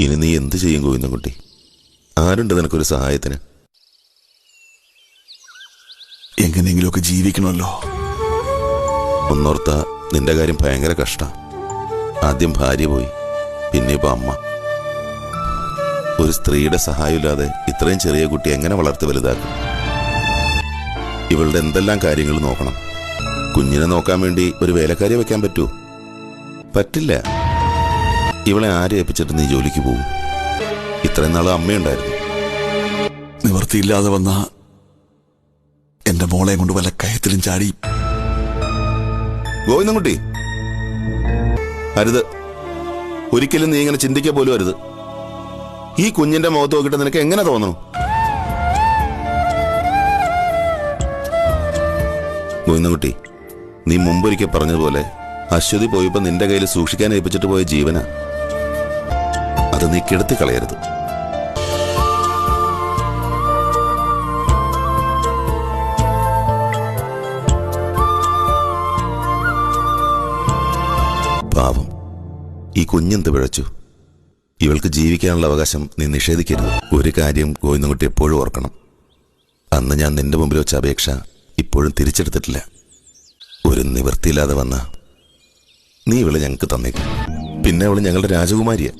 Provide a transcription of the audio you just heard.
ഇനി നീ എന്ത് ചെയ്യും ഗോവിന്ദൻകുട്ടി? ആരുണ്ട് നിനക്കൊരു സഹായത്തിന്? എങ്ങനെയെങ്കിലുമൊക്കെ ജീവിക്കണമല്ലോ. ഒന്നോർത്ത നിന്റെ കാര്യം ഭയങ്കര കഷ്ടം. ആദ്യം ഭാര്യ പോയി, പിന്നെ ഇപ്പൊ അമ്മ. ഒരു സ്ത്രീയുടെ സഹായമില്ലാതെ ഇത്രയും ചെറിയ കുട്ടി എങ്ങനെ വളർത്തി വലുതാക്കും? ഇവളുടെ എന്തെല്ലാം കാര്യങ്ങൾ നോക്കണം. കുഞ്ഞിനെ നോക്കാൻ വേണ്ടി ഒരു വേലക്കാരി വെക്കാൻ പറ്റുമോ? പറ്റില്ല. ഇവളെ ആരെ ഏൽപ്പിച്ചിട്ട് നീ ജോലിക്ക് പോകും? ഇത്രയും നാളും അമ്മയുണ്ടായിരുന്നു. നിവർത്തിയില്ലാതെ വന്ന എന്റെ മോളെ കൊണ്ട് വല്ല കയത്തിലും ചാടി. ഗോവിന്ദൻകുട്ടി, അരുത്. ഒരിക്കലും നീ ഇങ്ങനെ ചിന്തിക്കുക പോലും അരുത്. ഈ കുഞ്ഞിന്റെ മുഖത്ത് നോക്കിയിട്ട് നിനക്ക് എങ്ങനെ തോന്നണം? ഗോവിന്ദൻകുട്ടി, നീ മുമ്പൊരിക്കൽ പറഞ്ഞതുപോലെ അശ്വതി പോയപ്പോ നിന്റെ കയ്യിൽ സൂക്ഷിക്കാൻ ഏൽപ്പിച്ചിട്ട് പോയ ജീവന. അത് നീ കെടുത്തി കളയരുത്. പാവം, ഈ കുഞ്ഞെന്ത് പിഴച്ചു? ഇവൾക്ക് ജീവിക്കാനുള്ള അവകാശം നീ നിഷേധിക്കരുത്. ഒരു കാര്യം ഗോവിന്ദൻകുട്ടി എപ്പോഴും ഓർക്കണം. അന്ന് ഞാൻ നിന്റെ മുമ്പിൽ വെച്ച അപേക്ഷ ഇപ്പോഴും തിരിച്ചെടുത്തിട്ടില്ല. ഒരു നിവൃത്തിയില്ലാതെ വന്ന നീ ഇവളെ ഞങ്ങൾക്ക് തന്നേക്കും. പിന്നെ അവള് ഞങ്ങളുടെ രാജകുമാരിയാ.